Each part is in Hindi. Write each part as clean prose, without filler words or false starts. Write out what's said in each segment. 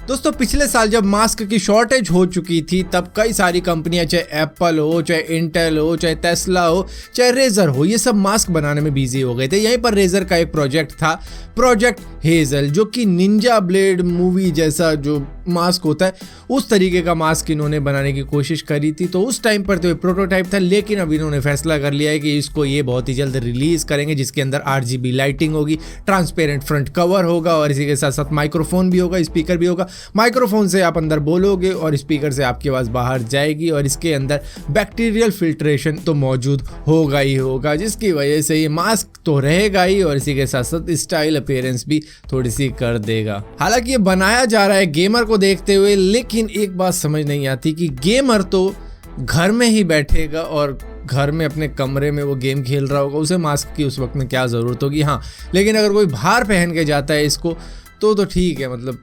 दोस्तों पिछले साल जब मास्क की शॉर्टेज हो चुकी थी तब कई सारी कंपनियां, चाहे एप्पल हो, चाहे इंटेल हो, चाहे टेस्ला हो, चाहे रेजर हो, ये सब मास्क बनाने में बिजी हो गए थे। यहीं पर रेजर का एक प्रोजेक्ट था, प्रोजेक्ट हेजल, जो कि निंजा ब्लेड मूवी जैसा जो मास्क होता है उस तरीके का मास्क इन्होंने बनाने की कोशिश करी थी। तो उस टाइम पर तो प्रोटोटाइप था, लेकिन अब इन्होंने फैसला कर लिया है कि इसको ये बहुत ही जल्द रिलीज करेंगे, जिसके अंदर RGB लाइटिंग होगी, ट्रांसपेरेंट फ्रंट कवर होगा और इसी के साथ साथ माइक्रोफोन भी होगा, स्पीकर भी होगा। माइक्रोफोन से आप अंदर बोलोगे और स्पीकर से आपकी आवाज़ बाहर जाएगी और इसके अंदर बैक्टीरियल फिल्ट्रेशन तो मौजूद होगा ही होगा, जिसकी वजह से ये मास्क तो रहेगा ही और इसी के साथ साथ स्टाइल अपीयरेंस भी थोड़ी सी कर देगा। हालांकि ये बनाया जा रहा है गेमर को देखते हुए, लेकिन एक बात समझ नहीं आती कि गेमर तो घर में ही बैठेगा और घर में अपने कमरे में वो गेम खेल रहा होगा, उसे मास्क की उस वक्त में क्या ज़रूरत होगी। हाँ, लेकिन अगर कोई बाहर पहन के जाता है इसको तो ठीक है, मतलब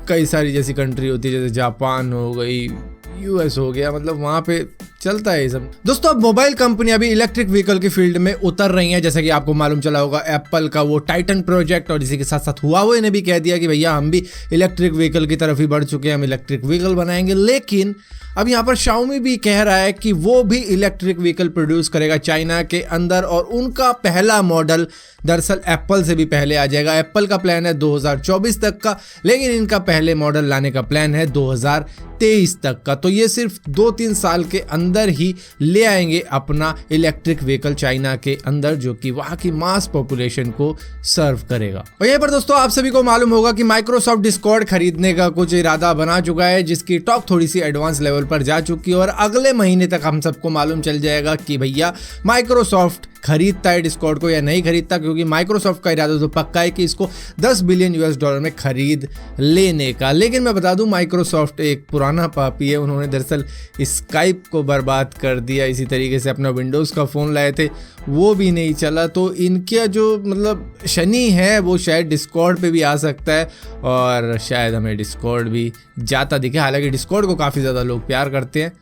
कई सारी जैसी कंट्री होती है, जैसे जापान हो गई, US हो गया, मतलब वहाँ पे चलता है ये सब। दोस्तों अब मोबाइल कंपनियां भी इलेक्ट्रिक व्हीकल की फील्ड में उतर रही हैं, जैसा कि आपको मालूम चला होगा एप्पल का वो टाइटन प्रोजेक्ट, और इसी के साथ साथ हुआवे ने भी कह दिया कि भैया हम भी इलेक्ट्रिक व्हीकल की तरफ ही बढ़ चुके हैं, हम इलेक्ट्रिक व्हीकल बनाएंगे। लेकिन अब यहाँ पर शाओमी भी कह रहा है कि वो भी इलेक्ट्रिक व्हीकल प्रोड्यूस करेगा चाइना के अंदर, और उनका पहला मॉडल दरअसल एप्पल से भी पहले आ जाएगा। एप्पल का प्लान है 2024 तक का, लेकिन इनका पहले मॉडल लाने का प्लान है 2023 तक का। तो ये सिर्फ 2-3 साल के अंदर ही ले आएंगे अपना इलेक्ट्रिक व्हीकल चाइना के अंदर, जो कि वहाँ की मास पॉपुलेशन को सर्व करेगा। और यहाँ पर दोस्तों आप सभी को मालूम होगा कि माइक्रोसॉफ्ट डिस्कॉर्ड खरीदने का कुछ इरादा बना चुका है, जिसकी टॉक थोड़ी सी एडवांस लेवल पर जा चुकी है और अगले महीने तक हम सबको मालूम चल जाएगा कि भैया माइक्रोसॉफ्ट खरीदता है डिस्कॉर्ड को या नहीं खरीदता, क्योंकि माइक्रोसॉफ्ट का इरादा तो पक्का है कि इसको $10 बिलियन में खरीद लेने का। लेकिन मैं बता दूं माइक्रोसॉफ्ट एक पुराना पापी है, उन्होंने दरअसल स्काइप को बर्बाद कर दिया, इसी तरीके से अपना विंडोज़ का फ़ोन लाए थे, वो भी नहीं चला। तो इनका जो मतलब शनि है वो शायद डिस्कॉर्ड पे भी आ सकता है और शायद हमें डिस्कॉर्ड भी जाता दिखे। हालांकि डिस्कॉर्ड को काफ़ी ज़्यादा लोग प्यार करते हैं,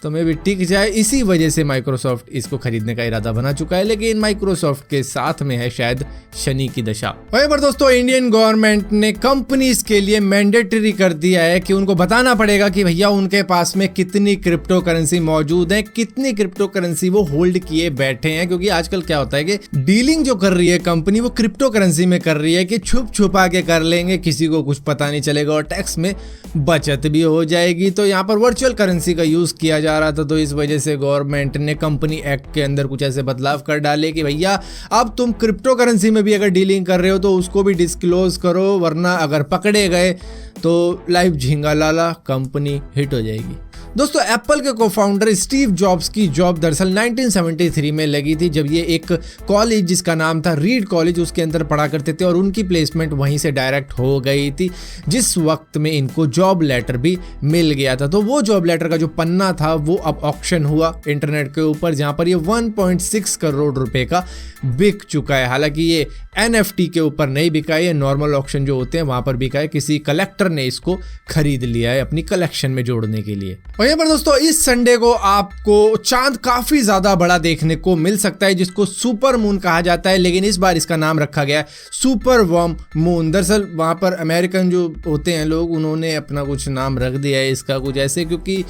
तो मैं भी टिक जाए, इसी वजह से माइक्रोसॉफ्ट इसको खरीदने का इरादा बना चुका है। लेकिन माइक्रोसॉफ्ट के साथ में है शायद शनि की दशा। वहीं पर दोस्तों इंडियन गवर्नमेंट ने कंपनीज के लिए मैंडेटरी कर दिया है कि उनको बताना पड़ेगा कि भैया उनके पास में कितनी क्रिप्टो करेंसी मौजूद है, कितनी क्रिप्टो करेंसी वो होल्ड किए बैठे हैं। क्योंकि आजकल क्या होता है कि डीलिंग जो कर रही है कंपनी वो क्रिप्टो करेंसी में कर रही है कि छुप छुपा के कर लेंगे, किसी को कुछ पता नहीं चलेगा और टैक्स में बचत भी हो जाएगी। तो यहाँ पर वर्चुअल करेंसी का यूज किया जा रहा था, तो इस वजह से गवर्नमेंट ने कंपनी एक्ट के अंदर कुछ ऐसे बदलाव कर डाले कि भैया अब तुम क्रिप्टो करेंसी में भी अगर डीलिंग कर रहे हो तो उसको भी डिस्क्लोज करो, वरना अगर पकड़े गए तो लाइव झींगा लाला, कंपनी हिट हो जाएगी। दोस्तों एप्पल के को-फाउंडर स्टीव जॉब्स की जॉब दरअसल 1973 में लगी थी, जब ये एक कॉलेज जिसका नाम था रीड कॉलेज उसके अंदर पढ़ा करते थे और उनकी प्लेसमेंट वहीं से डायरेक्ट हो गई थी, जिस वक्त में इनको जॉब लेटर भी मिल गया था। तो वो जॉब लेटर का जो पन्ना था वो अब ऑक्शन हुआ इंटरनेट के ऊपर, जहाँ पर ये 1.6 करोड़ रुपए का बिक चुका है। हालांकि ये NFT के ऊपर नहीं बिका है, ये नॉर्मल ऑक्शन जो होते हैं वहां पर बिका है, किसी कलेक्टर ने इसको खरीद लिया है अपनी कलेक्शन में जोड़ने के लिए। और यहाँ पर दोस्तों इस संडे को आपको चांद काफी ज्यादा बड़ा देखने को मिल सकता है, जिसको सुपर मून कहा जाता है, लेकिन इस बार इसका नाम रखा गया है सुपर वर्म मून। दरअसल वहां पर अमेरिकन जो होते हैं लोग, उन्होंने अपना कुछ नाम रख दिया है इसका कुछ ऐसे, क्योंकि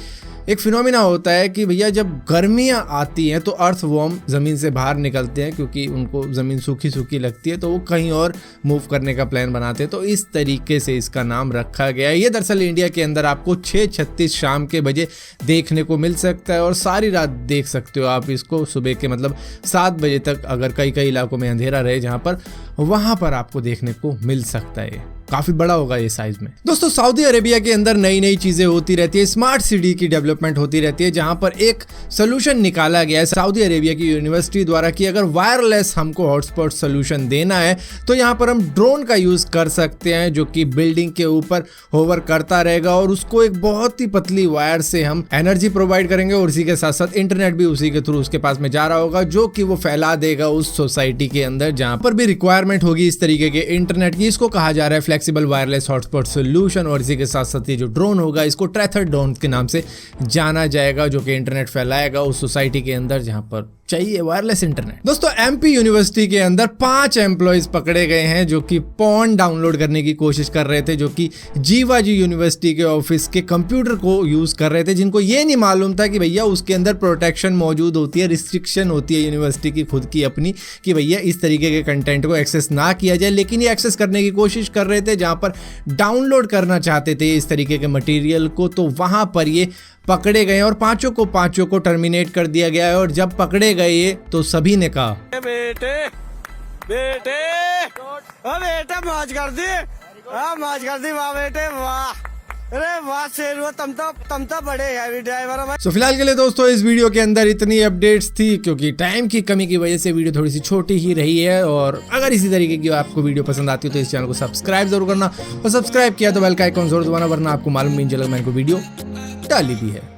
एक फिनोमिना होता है कि भैया जब गर्मियाँ आती हैं तो अर्थ वर्म ज़मीन से बाहर निकलते हैं, क्योंकि उनको ज़मीन सूखी सूखी लगती है तो वो कहीं और मूव करने का प्लान बनाते हैं। तो इस तरीके से इसका नाम रखा गया है। ये दरअसल इंडिया के अंदर आपको 6:36 शाम के बजे देखने को मिल सकता है और सारी रात देख सकते हो आप इसको, सुबह के मतलब 7 बजे तक, अगर कई इलाकों में अंधेरा रहे जहाँ पर, वहाँ पर आपको देखने को मिल सकता है। काफी बड़ा होगा ये साइज में। दोस्तों सऊदी अरेबिया के अंदर नई नई चीजें होती रहती है, स्मार्ट सिटी की डेवलपमेंट होती रहती है, जहां पर एक सोल्यूशन निकाला गया है सऊदी अरेबिया की यूनिवर्सिटी द्वारा कि अगर वायरलेस हमको हॉटस्पॉट सोल्यूशन देना है तो यहां पर हम ड्रोन का यूज कर सकते हैं, जो कि बिल्डिंग के ऊपर होवर करता रहेगा और उसको एक बहुत ही पतली वायर से हम एनर्जी प्रोवाइड करेंगे और इसी के साथ साथ इंटरनेट भी उसी के थ्रू उसके पास में जा रहा होगा, जो कि वो फैला देगा उस सोसाइटी के अंदर जहां पर भी रिक्वायरमेंट होगी इस तरीके के इंटरनेट की। इसको कहा जा रहा है फ्लेक्सिबल वायरलेस हॉटस्पॉट सोल्यूशन, और इसी के साथ साथ ये जो ड्रोन होगा इसको ट्रैथर ड्रोन के नाम से जाना जाएगा, जो कि इंटरनेट फैलाएगा उस सोसाइटी के अंदर जहां पर चाहिए वायरलेस इंटरनेट। दोस्तों एमपी यूनिवर्सिटी के अंदर 5 एम्प्लॉयज पकड़े गए हैं जो कि पॉर्न डाउनलोड करने की कोशिश कर रहे थे, जो कि जीवाजी यूनिवर्सिटी के ऑफिस के कंप्यूटर को यूज कर रहे थे, जिनको ये नहीं मालूम था कि भैया उसके अंदर प्रोटेक्शन मौजूद होती है, रिस्ट्रिक्शन होती है यूनिवर्सिटी की खुद की अपनी, कि भैया इस तरीके के कंटेंट को एक्सेस ना किया जाए। लेकिन ये एक्सेस करने की कोशिश कर रहे थे, जहां पर डाउनलोड करना चाहते थे इस तरीके के मटेरियल को, तो वहां पर ये पकड़े गए और पांचों को टर्मिनेट कर दिया गया है। और जब पकड़े गए तो सभी ने कहा बेटे बेटे बेटे मौज कर दी, मौज कर दी, वाह बेटे वाह, अरे वाह शेर हुआ, तुम तो बड़े हैवी ड्राइवर हो। सो फिलहाल के लिए दोस्तों इस वीडियो के अंदर इतनी अपडेट्स थी, क्योंकि टाइम की कमी की वजह से वीडियो थोड़ी सी छोटी ही रही है। और अगर इसी तरीके की आपको वीडियो पसंद आती हो तो इस चैनल को सब्सक्राइब जरूर करना, और सब्सक्राइब किया तो बेल का आइकॉन जरूर दबाना, वरना आपको मालूम नहीं चलेगा मैंने को वीडियो डाली भी है।